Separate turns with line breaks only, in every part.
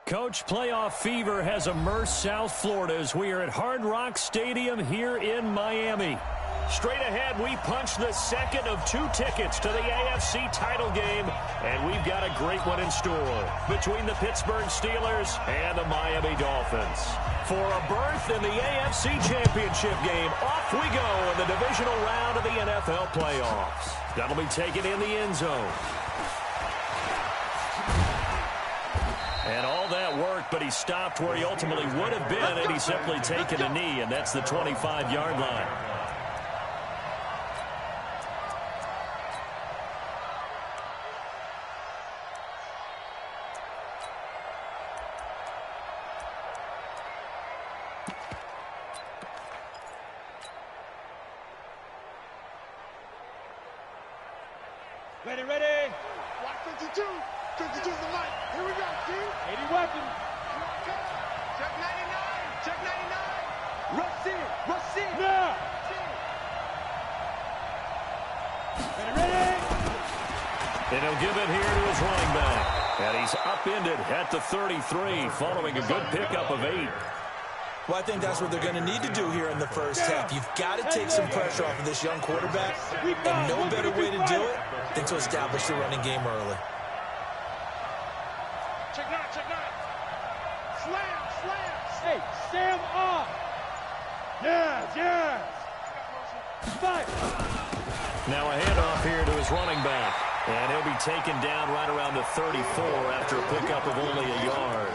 Coach, playoff fever has immersed South Florida as we are at Hard Rock Stadium here in Miami. Straight ahead, we punch the second of 2 tickets to the AFC title game, and we've got a great one in store between the Pittsburgh Steelers and the Miami Dolphins. For a berth in the AFC Championship game, off we go in the divisional round of the NFL playoffs. That'll be taken in the end zone. And all that work, but he stopped where he ultimately would have been had he simply taken a knee, and that's the 25-yard line.
Ready. Watch 52. 52's the light. Here we go, Steve. 80 weapons. Check 99. Check 99. Rush in. Now. Ready.
And he'll give it here to his running back. And he's upended at the 33 following a good pickup of 8.
Well, I think that's what they're going to need to do here in the first half. You've got to take some pressure off of this young quarterback, and no better way to do it than to establish the running game early.
Check 9. Slam. Hey, Sam off. Yes. Fight.
Now a handoff here to his running back. And he'll be taken down right around the 34 after a pickup of only a yard.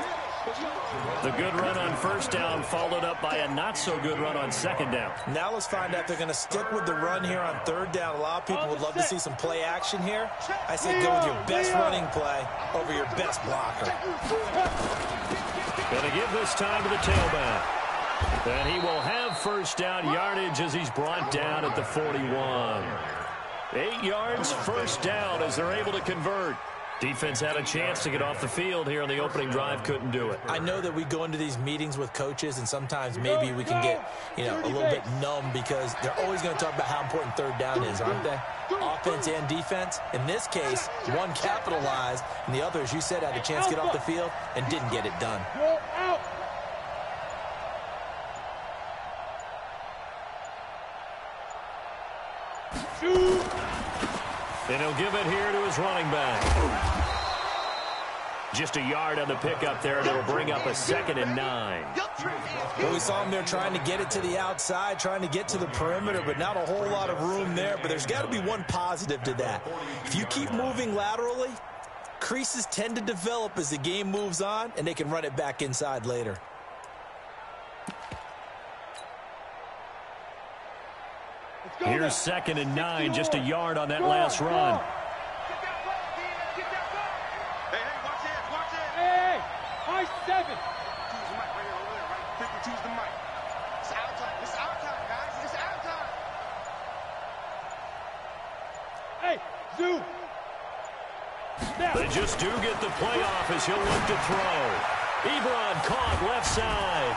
The good run on first down followed up by a not-so-good run on second down.
Now let's find out if they're going to stick with the run here on third down. A lot of people would love to see some play action here. I say go with your best running play over your best blocker.
Going to give this time to the tailback. And he will have first down yardage as he's brought down at the 41. 8 yards, first down as they're able to convert. Defense had a chance to get off the field here on the opening drive, couldn't do it.
I know that we go into these meetings with coaches, and sometimes maybe we can get, a little bit numb because they're always going to talk about how important third down is, aren't they? Offense and defense. In this case, one capitalized, and the other, as you said, had a chance to get off the field and didn't get it done.
And he'll give it here to his running back. Just a yard on the pickup there, and it'll bring up a 2nd and 9.
Well, we saw him there trying to get it to the outside, trying to get to the perimeter, but not a whole lot of room there. But there's got to be one positive to that. If you keep moving laterally, creases tend to develop as the game moves on, and they can run it back inside later.
Here's 2nd and 9, just a yard on that last run.
Hey, high 7. 52's the mic. It's our time. It's our time, guys. It's our time. Hey, Zoo.
They just do get the playoff as he'll look to throw. Ebron caught left side.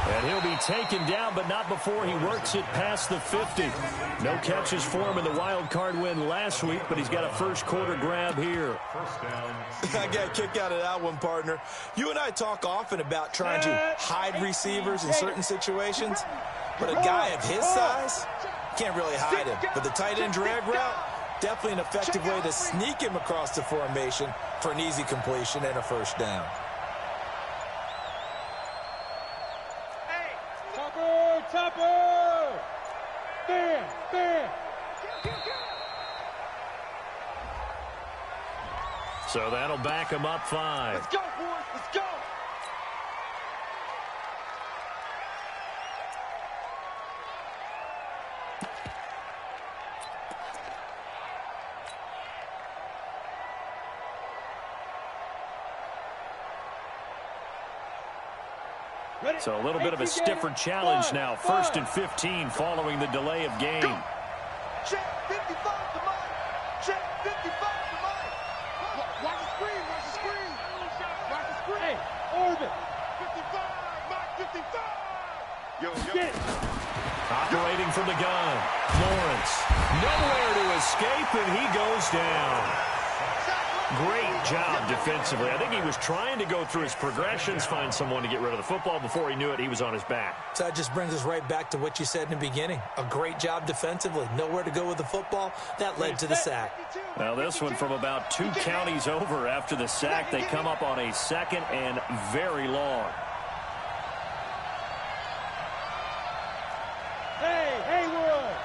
And he'll be taken down, but not before he works it past the 50. No catches for him in the wild card win last week, but he's got a first quarter grab here.
I got a kick out of that one, partner. You and I talk often about trying to hide receivers in certain situations, but a guy of his size can't really hide him. But the tight end drag route, definitely an effective way to sneak him across the formation for an easy completion and a first down.
Topper! Bam!
So that'll back him up 5.
Let's go, boys! Let's go!
So a little bit of a stiffer challenge now. 1st and 15 following the delay of game.
Check 55 to mine. Check 55 to mine. Watch the screen. Watch the screen. Watch the screen. Hey, orbit. 55. Mark 55. Yo. Get it.
Operating from the gun. Lawrence. Nowhere to escape, and he goes down. Great job defensively. I think he was trying to go through his progressions, find someone to get rid of the football. Before he knew it, he was on his back.
So that just brings us right back to what you said in the beginning. A great job defensively. Nowhere to go with the football. That led to the sack.
Well, this one from about 2 counties over after the sack. They come up on a 2nd and very long.
Hey, Haywood!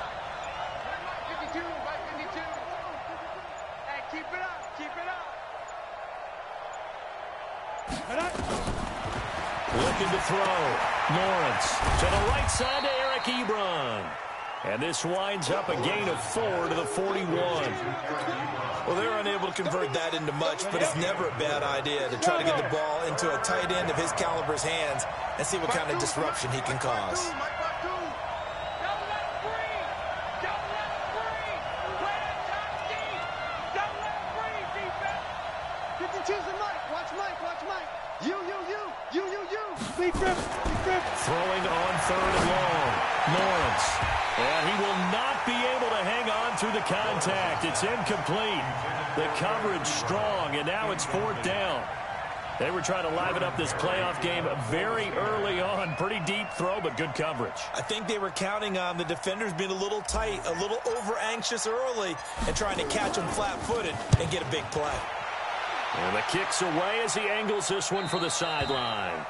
52, right 52. Hey, keep it up, keep it up.
Looking to throw. Lawrence to the right side to Eric Ebron. And this winds up a gain of 4 to the 41.
Well, they're unable to convert that into much, but it's never a bad idea to try to get the ball into a tight end of his caliber's hands and see what kind of disruption he can cause.
Throwing on 3rd and long. Lawrence. And he will not be able to hang on through the contact. It's incomplete. The coverage strong, and now it's 4th down. They were trying to liven up this playoff game very early on. Pretty deep throw, but good coverage.
I think they were counting on the defenders being a little tight, a little over-anxious early, and trying to catch them flat-footed and get a big play.
And the kick's away as he angles this one for the sideline.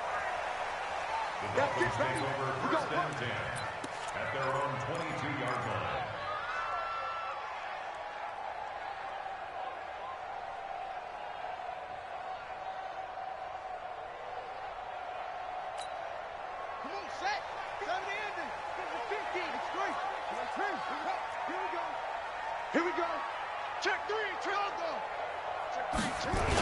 That's it, baby. We got one.
At their own 22-yard line.
Come on, set. Time to end it. This is 15. It's great. Here we go. Here we go. Check 3. Triangle. Check 3.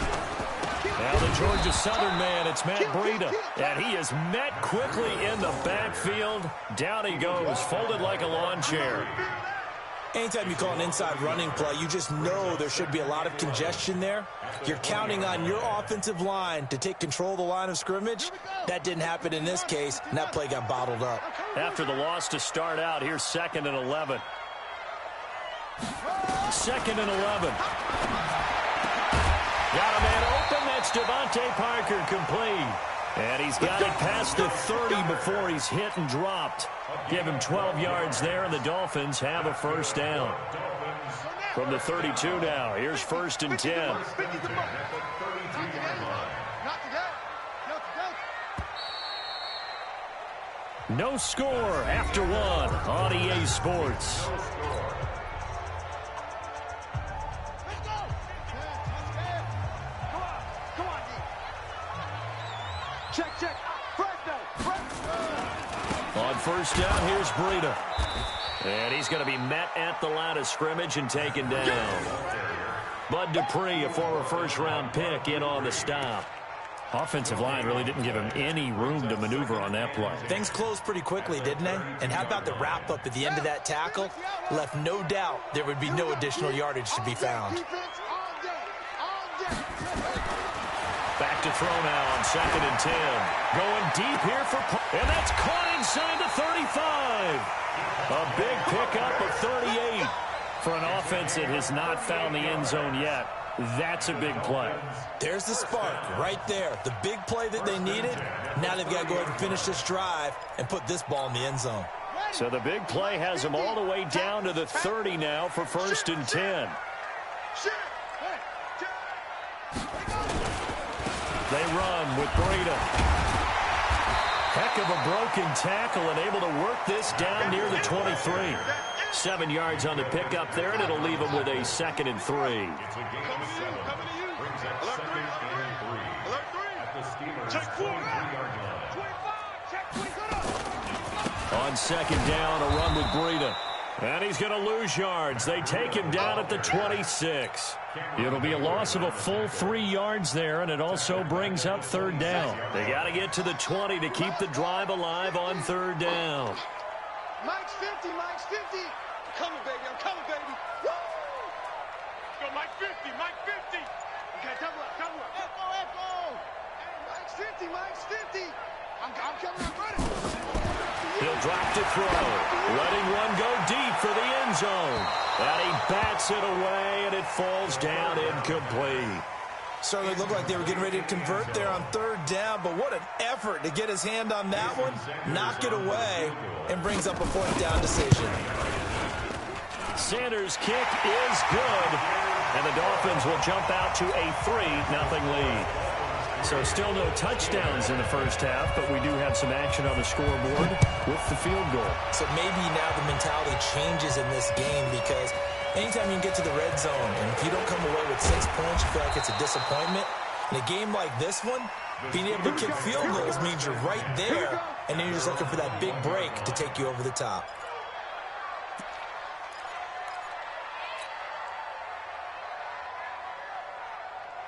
Now the Georgia Southern man, it's Matt Breida. And he is met quickly in the backfield. Down he goes, folded like a lawn chair.
Anytime you call an inside running play, you just know there should be a lot of congestion there. You're counting on your offensive line to take control of the line of scrimmage. That didn't happen in this case, and that play got bottled up.
After the loss to start out, here's 2nd and 11. 2nd and 11. Got a man open. That's Devontae Parker, complete. And he's got it past the 30 before he's hit and dropped. Give him 12 yards there, and the Dolphins have a 1st down. From the 32 now, here's 1st and 10. No score after 1 on EA Sports.
Check.
On 1st down, here's Breida. And he's going to be met at the line of scrimmage and taken down. Bud Dupree, a former 1st-round pick, in on the stop. Offensive line really didn't give him any room to maneuver on that play.
Things closed pretty quickly, didn't they? And how about the wrap-up at the end of that tackle? Left no doubt there would be no additional yardage to be found.
Back to throw now on 2nd and 10. Going deep here for... And that's caught inside the 35. A big pickup of 38 for an offense that has not found the end zone yet. That's a big play.
There's the spark right there. The big play that they needed. Now they've got to go ahead and finish this drive and put this ball in the end zone.
So the big play has them all the way down to the 30 now for 1st and 10. They run with Breida. Heck of a broken tackle and able to work this down near the 23. 7 yards on the pickup there, and it'll leave them with a 2nd and 3. On 2nd down, a run with Breida. And he's going to lose yards. They take him down at the 26. It'll be a loss of a full 3 yards there, and it also brings up 3rd down. They got to get to the 20 to keep the drive alive on 3rd down.
Mike's 50, Mike's 50. I'm coming, baby, I'm coming, baby. Woo! Go, Mike 50, Mike 50. Okay, double up. Echo. Hey, Mike's 50, Mike's 50. I'm coming, I'm ready.
He'll drop to throw, letting one go deep for the end zone. And he bats it away, and it falls down incomplete.
Certainly looked like they were getting ready to convert there on third down, but what an effort to get his hand on that one, knock it away, and brings up a fourth down decision.
Sanders' kick is good, and the Dolphins will jump out to a 3-0 lead. So still no touchdowns in the first half, but we do have some action on the scoreboard with the field goal. So
maybe now the mentality changes in this game, because anytime you can get to the red zone, and if you don't come away with 6 points, you feel like it's a disappointment. In a game like this one, being able to kick field goals means you're right there, and then you're just looking for that big break to take you over the top.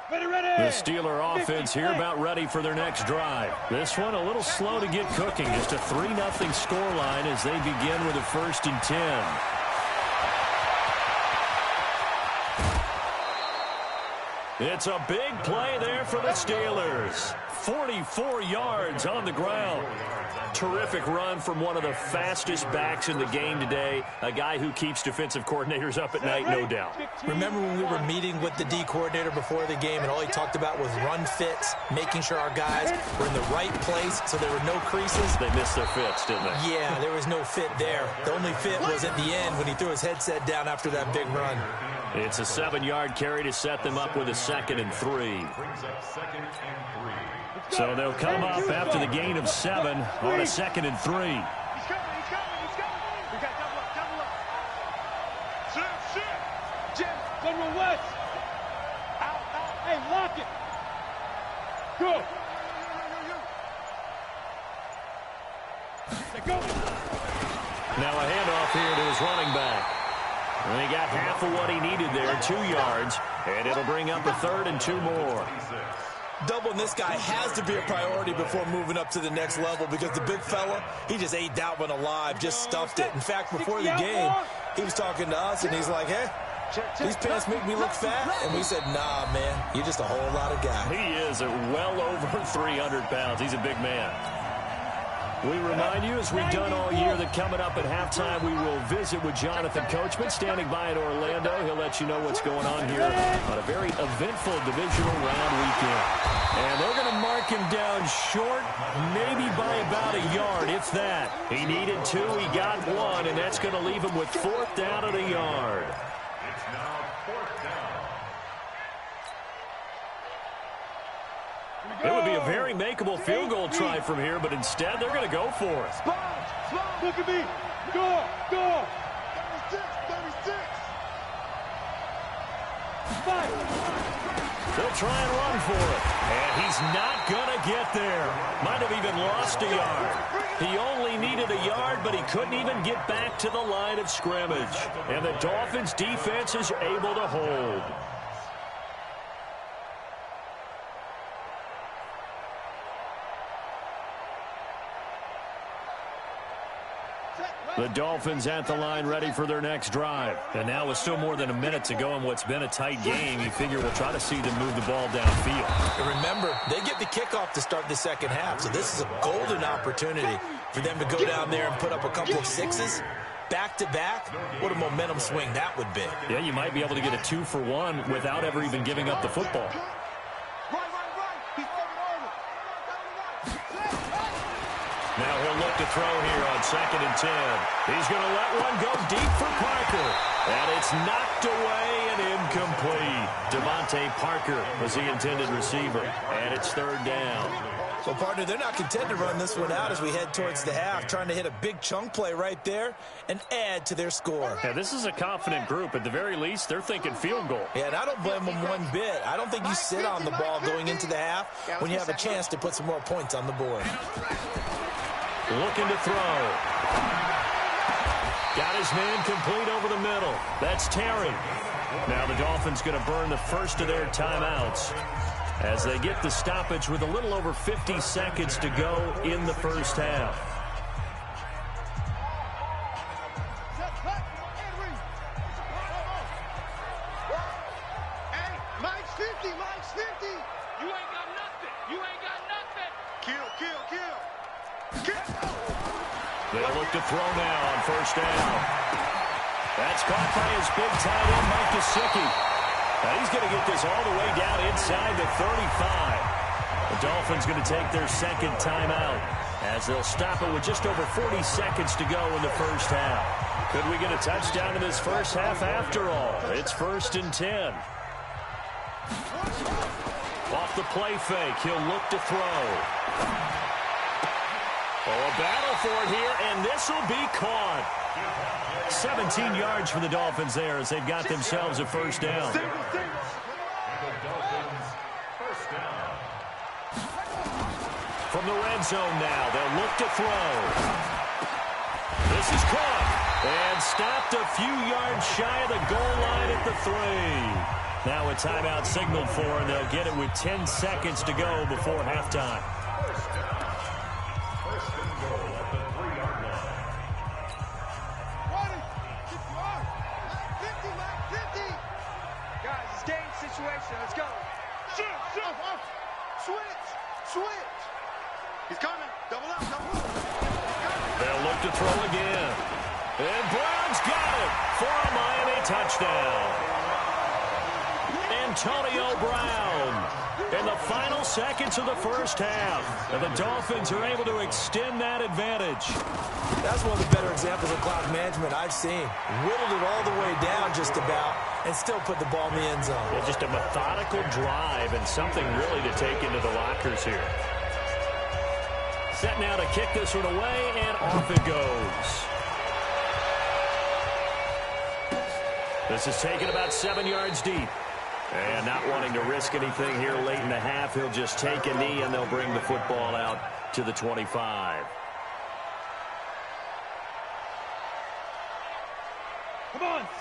The Steeler offense here about ready for their next drive. This one a little slow to get cooking. Just a 3-0 scoreline as they begin with a 1st and 10. It's a big play there for the Steelers. 44 yards on the ground. Terrific run from one of the fastest backs in the game today. A guy who keeps defensive coordinators up at night, no doubt.
Remember when we were meeting with the D coordinator before the game, and all he talked about was run fits, making sure our guys were in the right place so there were no creases?
They missed their fits, didn't they?
Yeah, there was no fit there. The only fit was at the end when he threw his headset down after that big run.
It's a 7-yard carry to set them up with a 2nd and 3. So they'll come up after the gain of 7 on a 2nd and 3.
He's coming, he's coming, he's coming. We got double up, double up. Shit. Jim, General West. Out. Hey, lock it. Go. Go.
Now a handoff here to his running back. And he got half of what he needed there, 2 yards, and it'll bring up a 3rd and 2 more.
Doubling this guy has to be a priority before moving up to the next level, because the big fella, he just ate that one alive, just stuffed it. In fact, before the game, he was talking to us, and he's like, hey, these pants make me look fat. And we said, nah, man, you're just a whole lot of guy.
He is well over 300 pounds. He's a big man. We remind you, as we've done all year, that coming up at halftime, we will visit with Jonathan Coachman, standing by in Orlando. He'll let you know what's going on here on a very eventful divisional round weekend. And they're going to mark him down short, maybe by about a yard, if that. He needed 2, he got 1, and that's going to leave him with 4th down at a yard.
It's now 4th down.
It would be a very makeable field goal try from here, but instead they're going to go for it.
Look at me. Go. 36.
They'll try and run for it. And he's not going to get there. Might have even lost a yard. He only needed a yard, but he couldn't even get back to the line of scrimmage. And the Dolphins' defense is able to hold. The Dolphins at the line ready for their next drive. And now with still more than a minute to go in what's been a tight game, you figure we'll try to see them move the ball downfield.
And remember, they get the kickoff to start the second half, so this is a golden opportunity for them to go down there and put up a couple of 6s. Back-to-back, what a momentum swing that would be.
Yeah, you might be able to get a 2-for-1 without ever even giving up the football. Now he'll look to throw here on 2nd and 10. He's going to let one go deep for Parker. And it's knocked away and incomplete. Devontae Parker was the intended receiver. And it's 3rd down.
So, partner, they're not content to run this one out as we head towards the half, trying to hit a big chunk play right there and add to their score.
Yeah, this is a confident group. At the very least, they're thinking field goal.
Yeah, and I don't blame them one bit. I don't think you sit on the ball going into the half when you have a chance to put some more points on the board.
Looking to throw. Got his man complete over the middle. That's Terry. Now the Dolphins going to burn the first of their timeouts as they get the stoppage with a little over 50 seconds to go in the first half.
Hey, Mike's 50. You ain't got nothing. Kill.
They'll look to throw now on first down. That's caught by his big tight end, Mike Gesicki. Now he's going to get this all the way down inside the 35. The Dolphins going to take their second timeout as they'll stop it with just over 40 seconds to go in the first half. Could we get a touchdown in this first half after all? It's 1st and 10. Off the play fake, he'll look to throw. Oh, a battle for it here, and this will be caught. 17 yards for the Dolphins there as they've got themselves a first down. From the red zone now, they'll look to throw. This is caught and stopped a few yards shy of the goal line at the 3. Now a timeout signaled for, and they'll get it with 10 seconds to go before halftime.
First and goal at the 3-yard line.
50. Guys, it's game situation. Let's go. Switch. He's coming. Double up.
They'll look to throw again. And Brown's got it for a Miami touchdown. Antonio Brown in the final seconds of the first half. And the Dolphins are able to extend that advantage.
That's one of the better examples of clock management I've seen. Whittled it all the way down just about and still put the ball in the end zone.
Yeah, just a methodical drive and something really to take into the lockers here. Set now to kick this one away, and off it goes. This is taken about 7 yards deep. And not wanting to risk anything here late in the half, he'll just take a knee, and they'll bring the football out to the 25.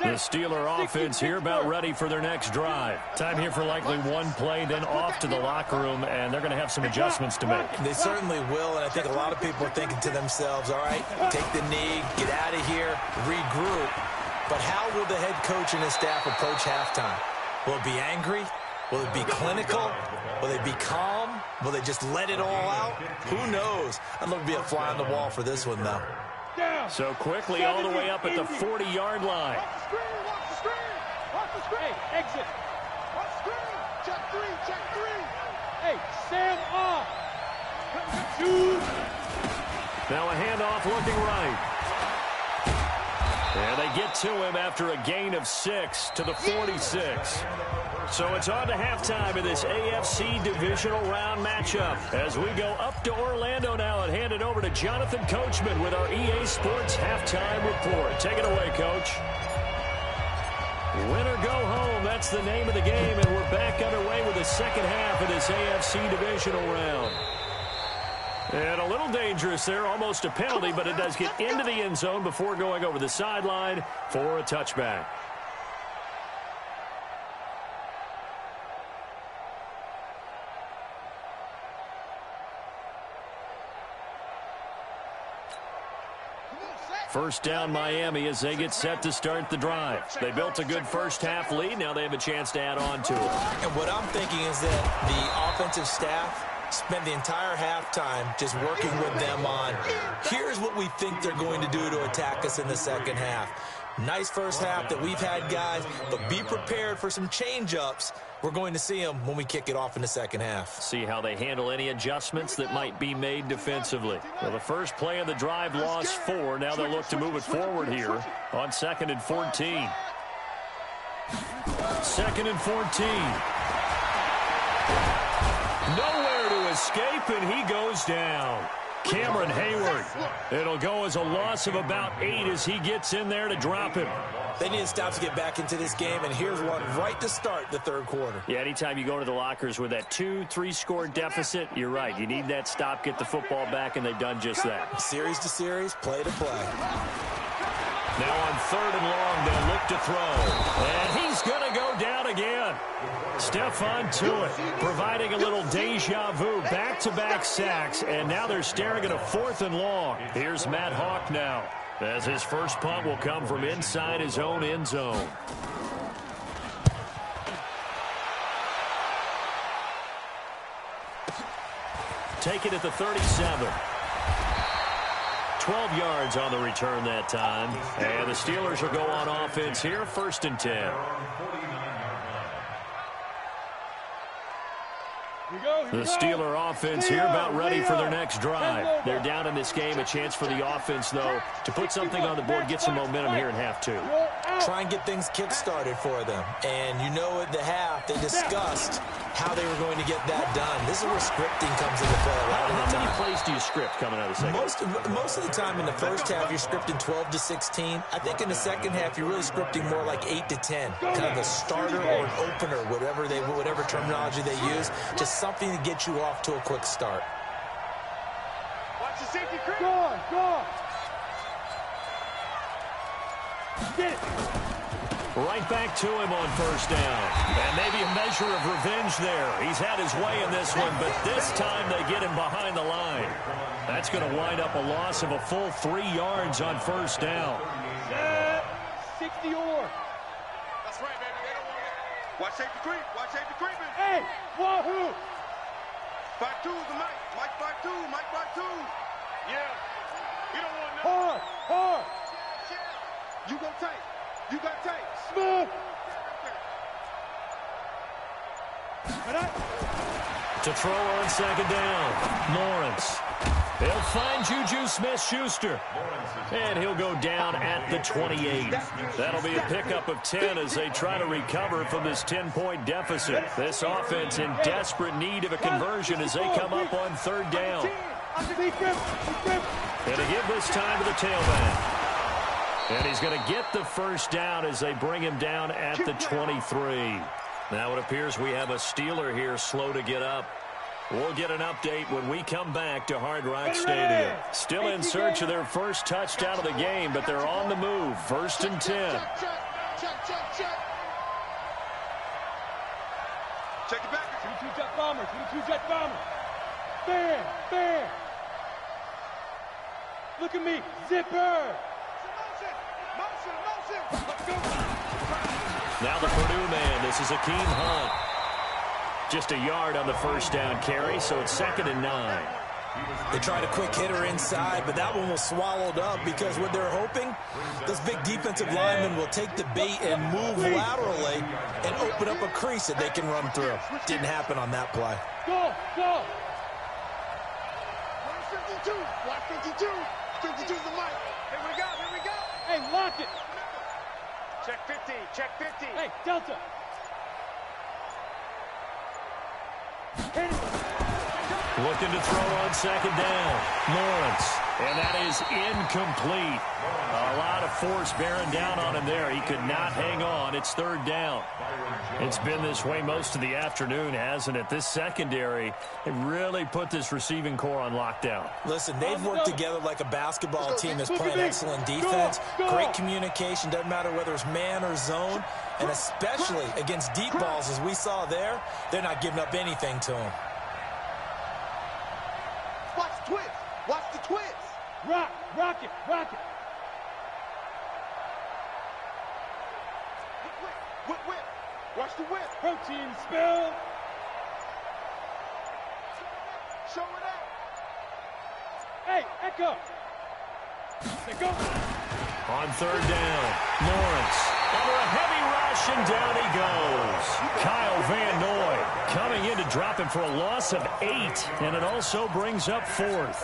The Steeler offense here about ready for their next drive. Time here for likely one play, then off to the locker room, and they're going to have some adjustments to make.
They certainly will, and I think a lot of people are thinking to themselves, all right, take the knee, get out of here, regroup. But how will the head coach and his staff approach halftime? Will it be angry? Will it be clinical? Will they be calm? Will they just let it all out? Who knows? I'd love to be a fly on the wall for this one, though.
So quickly all the way up at the 40-yard line.
Watch the screen. Hey, exit. Watch the screen. Check three. Hey, Sam off.
Now a handoff looking right. And they get to him after a gain of 6 to the 46. So it's on to halftime in this AFC divisional round matchup as we go up to Orlando now and hand it over to Jonathan Coachman with our EA Sports halftime report. Take it away, Coach. Win or go home, that's the name of the game, and we're back underway with the second half of this AFC divisional round. And a little dangerous there, almost a penalty, but it does get into the end zone before going over the sideline for a touchback. First down Miami as they get set to start the drive. They built a good first half lead. Now they have a chance to add on to it.
And what I'm thinking is that the offensive staff spent the entire halftime just working with them on, here's what we think they're going to do to attack us in the second half. Nice first half that we've had, guys, but be prepared for some change-ups. We're going to see them when we kick it off in the second half.
See how they handle any adjustments that might be made defensively. Well, the first play of the drive lost 4. Now they'll look to move it forward here on 2nd and 14. 2nd and 14. Nowhere to escape, and he goes down. Cameron Hayward. It'll go as a loss of about 8 as he gets in there to drop him.
They need to stop to get back into this game, and here's one right to start the third quarter.
Yeah, anytime you go to the lockers with that 2-3 score deficit, you're right. You need that stop, get the football back, and they've done just that.
Series to series, play to play.
Now on 3rd and long, they'll look to throw. And he's going to go down again. Stephon Tuitt providing a little deja vu, back-to-back sacks, and now they're staring at a 4th and long. Here's Matt Hawk now, as his first punt will come from inside his own end zone. Take it at the 37. 12 yards on the return that time. And the Steelers will go on offense here, 1st and 10. The Steeler offense here about ready for their next drive. They're down in this game. A chance for the offense, though, to put something on the board, get some momentum here in half 2.
Try and get things kick-started for them. And you know at the half, they discussed how they were going to get that done. This is where scripting comes into play a lot of the time.
How many plays do you script coming out of the second?
Most of the time in the first half, you're scripting 12 to 16. I think in the second half, you're really scripting more like 8 to 10. Kind of a starter or an opener, whatever terminology they use. Just something to get you off to a quick start.
Watch the safety creep. Go on. Get it.
Right back to him on 1st down. And maybe a measure of revenge there. He's had his way in this one, but this time they get him behind the line. That's going to wind up a loss of a full 3 yards on 1st down.
60 or. That's right, baby. They don't want it. Watch safety creep. Watch safety creeping. Hey, wahoo. 5-2 is the Mike. Mike 5-2. Mike 5-2. Yeah. We don't want nothing. Hard. You go tight. You got tight. Smooth.
To throw on 2nd down. Lawrence. They'll find Juju Smith-Schuster. And he'll go down at the 28. That'll be a pickup of 10 as they try to recover from this 10-point deficit. This offense in desperate need of a conversion as they come up on 3rd down. And to give this time to the tailback. And he's going to get the 1st down as they bring him down at the 23. Now it appears we have a Steeler here slow to get up. We'll get an update when we come back to Hard Rock Stadium. Still in search of their first touchdown of the game, but they're on the move. 1st and 10.
Check it back. 22 jet bombers. 22 jet bombers. Bam. Look at me. Zipper. Motion. Let's go.
Now the Purdue man. This is Akeem Hunt. Just a yard on the 1st down carry, so it's 2nd and 9.
They tried a quick hitter inside, but that one was swallowed up because what they're hoping, those big defensive linemen will take the bait and move laterally and open up a crease that they can run through. Didn't happen on that play.
Go. 52. Watch 52. 52's the mic. Here we go. Hey, lock it. Check 50. Hey, Delta.
Looking to throw on 2nd down. Lawrence. And that is incomplete. A lot of force bearing down on him there. He could not hang on. It's 3rd down. It's been this way most of the afternoon, hasn't it? This secondary, it really put this receiving core on lockdown.
Listen, they've worked together like a basketball team that's playing excellent defense. Great communication. Doesn't matter whether it's man or zone. And especially against deep balls, as we saw there, they're not giving up anything to them.
Watch the twist. Watch the twist. Rock it. Whip. Watch the whip. Protein spill. Show it out. Hey, Echo. They go.
On 3rd down, Lawrence. Under a heavy rush, and down he goes. Kyle Van Noy coming in to drop him for a loss of 8, and it also brings up 4th.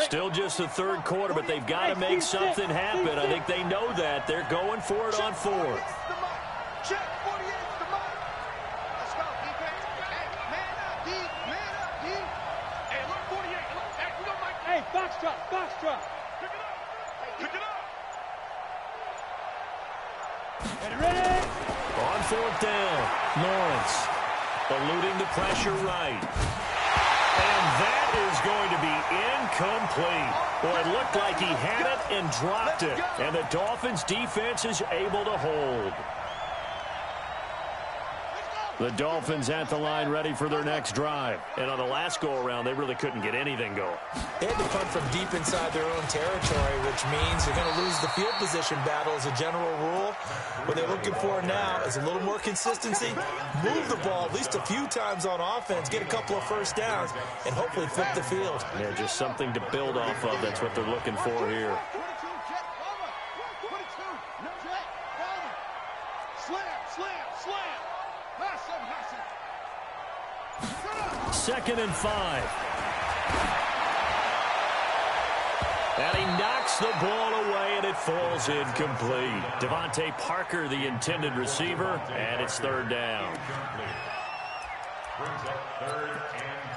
Still just the 3rd quarter, but they've got to make something happen. I think they know that. They're going for it on 4th.
Check 48's the mark. Let's go, defense. Hey, man up, D. Hey, look, 48. Look, hey, we go, Mike. Hey, box drop. Pick it up. Ready?
On 4th down, Lawrence eluding the pressure right. And that is going to be incomplete. Well, it looked like he had it and dropped it. And the Dolphins' defense is able to hold. The Dolphins at the line ready for their next drive. And on the last go-around, they really couldn't get anything going.
They had to punt from deep inside their own territory, which means they're going to lose the field position battle as a general rule. What they're looking for now is a little more consistency, move the ball at least a few times on offense, get a couple of first downs, and hopefully flip the field.
Yeah, just something to build off of. That's what they're looking for here. Second and 5. And he knocks the ball away, and it falls incomplete. Devontae Parker, the intended receiver, and it's third down.
Brings up 3rd and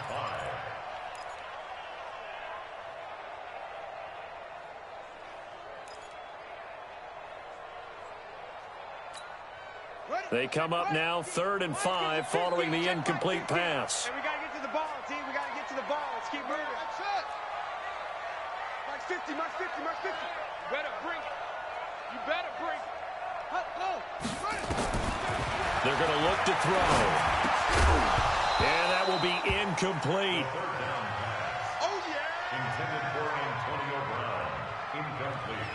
5.
They come up now, 3rd and 5, following the incomplete pass.
Hey, we got to get to the ball, team. We got to get to the ball. Let's keep moving. That's it. Mark 50, Mark 50, Mark 50. You better bring it. You better bring it.
They're going to look to throw. And that will be incomplete.
Oh, yeah.
Intended for Antonio Brown. Incomplete.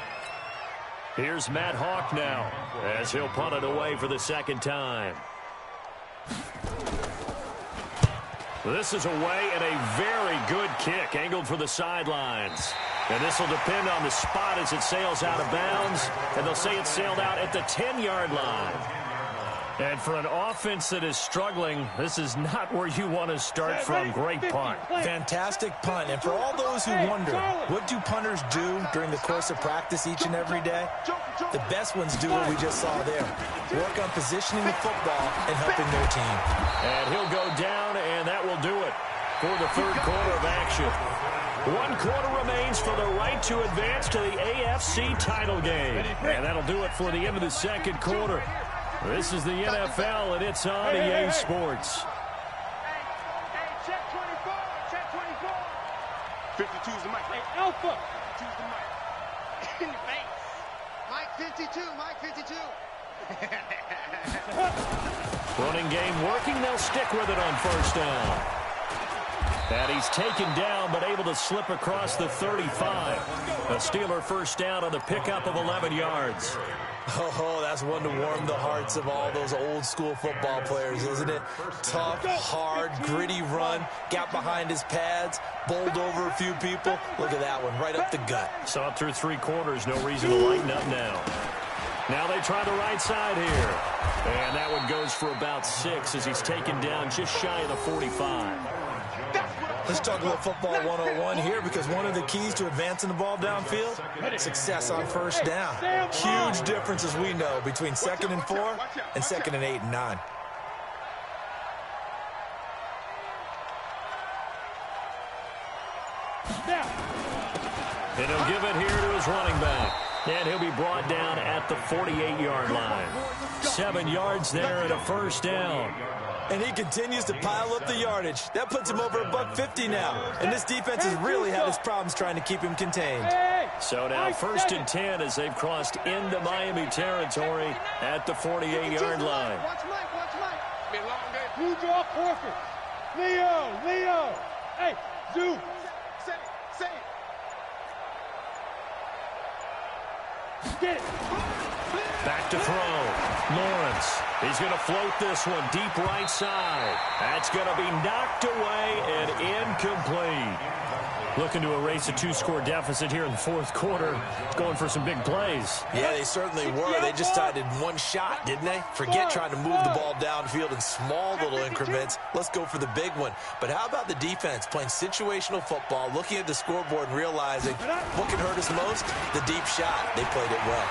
Here's Matt Hawk now, as he'll punt it away for the second time. This is away, and a very good kick, angled for the sidelines. And this will depend on the spot as it sails out of bounds, and they'll say it sailed out at the 10-yard line. And for an offense that is struggling, this is not where you want to start from. Great punt.
Fantastic punt. And for all those who wonder, what do punters do during the course of practice each and every day? The best ones do what we just saw there. Work on positioning the football and helping their team.
And he'll go down, and that will do it for the third quarter of action. 1 quarter remains for the right to advance to the AFC title game. And that'll do it for the end of the second quarter. This is the NFL, and it's on EA Sports.
Hey, check 24, check 24. 52's the mic. Hey, Alpha. 52's the mic. In the face. Mike 52, Mike 52.
Running game working. They'll stick with it on first down. And he's taken down, but able to slip across the 35. A Steeler first down on the pickup of 11 yards.
Oh, that's one to warm the hearts of all those old school football players, isn't it? Tough, hard, gritty run, got behind his pads, bowled over a few people. Look at that one, right up the gut.
Saw it through 3 quarters, no reason to lighten up now. Now they try the right side here. And that one goes for about 6 as he's taken down just shy of the 45.
Let's talk a little football 101 here, because one of the keys to advancing the ball downfield, success on first down. Huge difference, as we know, between 2nd and 4 and 2nd and 8 and 9.
And he'll give it here to his running back. And he'll be brought down at the 48-yard line. 7 yards there and a first down.
And he continues to pile up the yardage. That puts him over $150 now. And this defense has really had its problems trying to keep him contained.
So now 1st and 10 as they've crossed into Miami territory at the 48-yard line.
Watch Mike, watch Mike. Be a long day. Who draw Porker? Leo. Hey, Zoo. Say it. Get it.
Back to throw. Lawrence. He's going to float this one deep right side. That's going to be knocked away and incomplete. Looking to erase a 2-score deficit here in the 4th quarter. Going for some big plays.
Yeah, they certainly were. They just decided one shot, didn't they? Forget trying to move the ball downfield in small little increments. Let's go for the big one. But how about the defense playing situational football, looking at the scoreboard and realizing what can hurt us most? The deep shot. They played it well.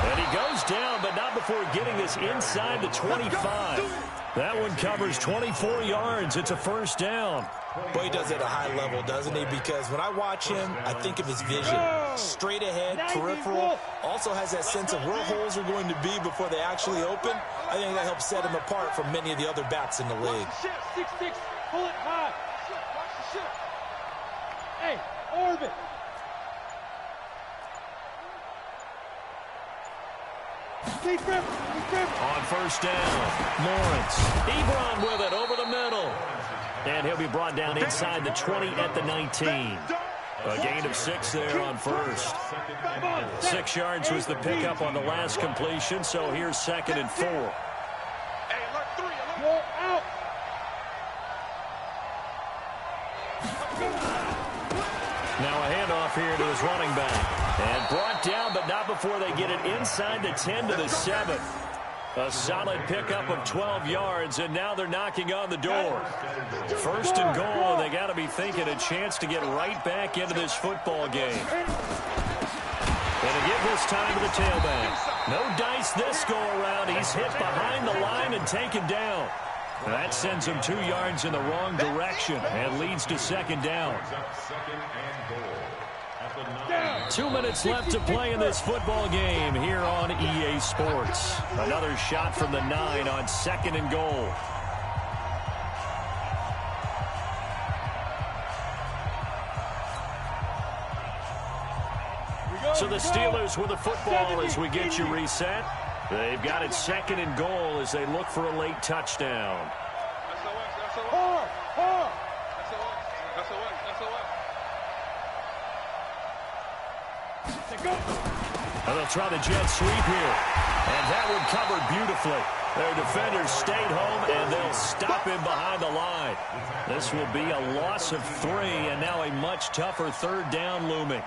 And he goes down, but not before getting this inside the 25. That one covers 24 yards. It's a first down.
Boy, he does it at a high level, doesn't he? Because when I watch him, I think of his vision. Straight ahead, peripheral. Also has that sense of where holes are going to be before they actually open. I think that helps set him apart from many of the other backs in the league.
6-6, pull it high. Watch the ship. Hey, orbit.
On first down, Lawrence. Ebron with it over the middle. And he'll be brought down inside the 20 at the 19. A gain of 6 there on first. 6 yards was the pickup on the last completion, so here's 2nd and 4. Now a handoff here to his running back. And brought down, but not before they get it inside the 10 to the 7. A solid pickup of 12 yards, and now they're knocking on the door. 1st and goal, and they got to be thinking a chance to get right back into this football game. And again this time to the tailback. No dice this go-around. He's hit behind the line and taken down. That sends him 2 yards in the wrong direction and leads to 2nd down. 2 minutes left to play in this football game here on EA Sports. Another shot from the 9 on 2nd and goal. So the Steelers with the football as we get you reset. They've got it 2nd and goal as they look for a late touchdown. And they'll try the jet sweep here. And that one covered beautifully. Their defenders stayed home, and they'll stop him behind the line. This will be a loss of 3, and now a much tougher 3rd down looming.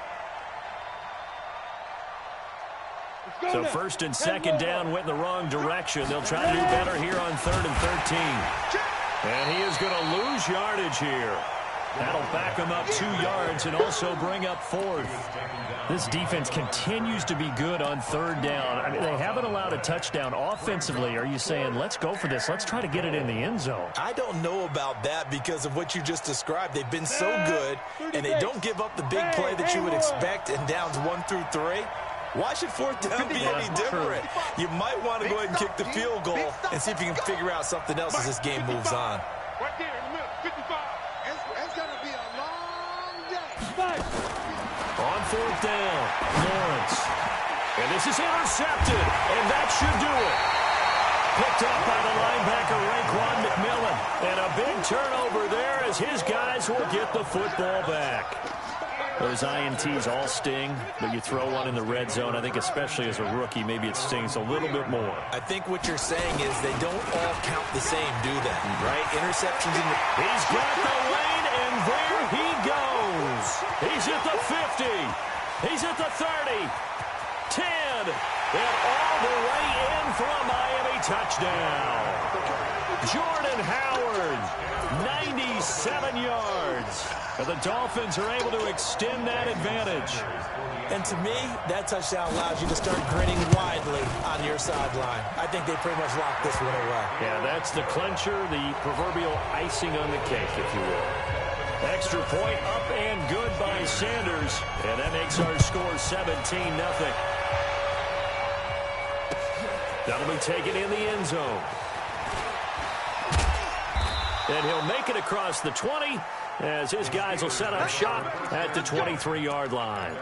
So 1st and 2nd down went in the wrong direction. They'll try to do better here on 3rd and 13. And he is going to lose yardage here. That'll back him up 2 yards and also bring up 4th. This defense continues to be good on 3rd down. I mean, they haven't allowed a touchdown offensively. Are you saying, let's go for this? Let's try to get it in the end zone.
I don't know about that because of what you just described. They've been so good, and they don't give up the big play that you would expect in downs 1 through 3. Why should 4th down be any different? You might want to go ahead and kick the field goal and see if you can figure out something else as this game moves on.
Right there in the middle, 55. It's going to be a long day.
On 4th down, Lawrence. And this is intercepted, and that should do it. Picked up by the linebacker, Raekwon McMillan. And a big turnover there as his guys will get the football back. Those INTs all sting, but you throw one in the red zone. I think especially as a rookie, maybe it stings a little bit more.
I think what you're saying is they don't all count the same, do they? Right? Interceptions in the...
He's got the lane, and there he goes. He's at the 50. He's at the 30. 10. And all the way in for a Miami touchdown. Jordan Howard, 97 yards. And the Dolphins are able to extend that advantage.
And to me, that touchdown allows you to start grinning widely on your sideline. I think they pretty much locked this one away.
Yeah, that's the clincher, the proverbial icing on the cake, if you will. Extra point up and good by Sanders. And that makes our score 17-0. That'll be taken in the end zone. And he'll make it across the 20 as his guys will set up shop at the 23-yard line.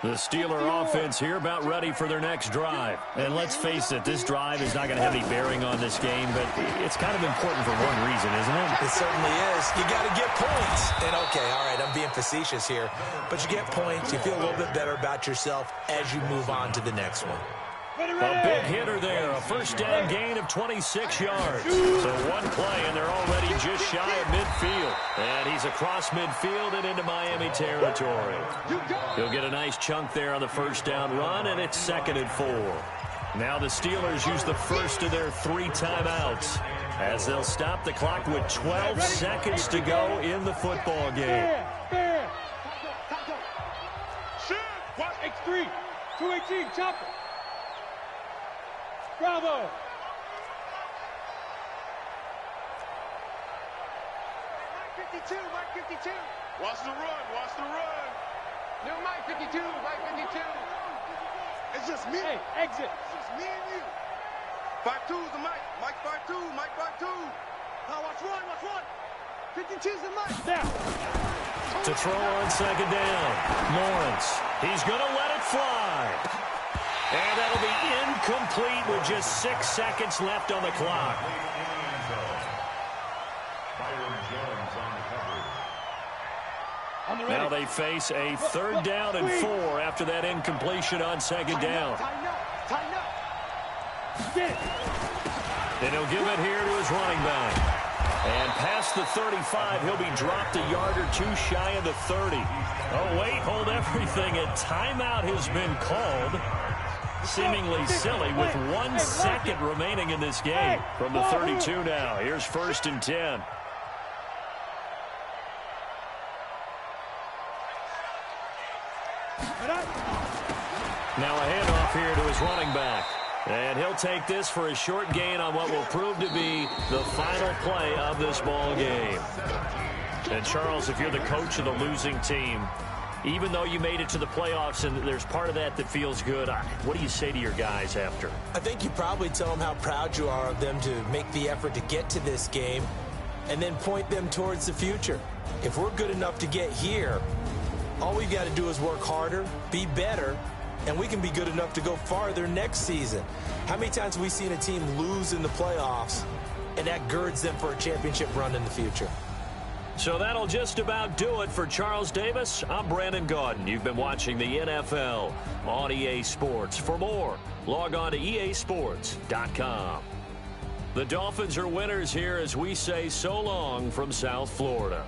The Steeler offense here about ready for their next drive. And let's face it, this drive is not going to have any bearing on this game, but it's kind of important for one reason, isn't it?
It certainly is. You got to get points. And okay, all right, I'm being facetious here, but you get points, you feel a little bit better about yourself as you move on to the next one.
A big hitter there, a first down gain of 26 yards. So one play, and they're already just shy of midfield. And he's across midfield and into Miami territory. He'll get a nice chunk there on the first down run, and it's 2nd and 4. Now the Steelers use the first of their 3 timeouts as they'll stop the clock with 12 seconds to go in the football game.
X3, 218, chopper. Bravo! Mike 52, Mike 52. Watch the run, watch the run. No, Mike 52, Mike 52. It's just me. Hey, exit. It's just me and you. 52's the Mike. Mike 52, Mike 52. Now watch one, watch one. 52's the Mike. Down.
To throw on second down. Lawrence. He's going to let it fly. And that'll be incomplete with just 6 seconds left on the clock. Now they face a 3rd down and 4 after that incompletion on second down. And he'll give it here to his running back. And past the 35, he'll be dropped a yard or 2 shy of the 30. Oh, wait, hold everything. A timeout has been called. Seemingly silly with 1 second remaining in this game. From the 32 now, here's 1st and 10. Now a handoff here to his running back. And he'll take this for a short gain on what will prove to be the final play of this ball game. And Charles, if you're the coach of the losing team, even though you made it to the playoffs and there's part of that feels good, what do you say to your guys after?
I think you probably tell them how proud you are of them to make the effort to get to this game and then point them towards the future. If we're good enough to get here, all we've got to do is work harder, be better, and we can be good enough to go farther next season. How many times have we seen a team lose in the playoffs, and that girds them for a championship run in the future?
So that'll just about do it for Charles Davis. I'm Brandon Gaudin. You've been watching the NFL on EA Sports. For more, log on to easports.com. The Dolphins are winners here as we say so long from South Florida.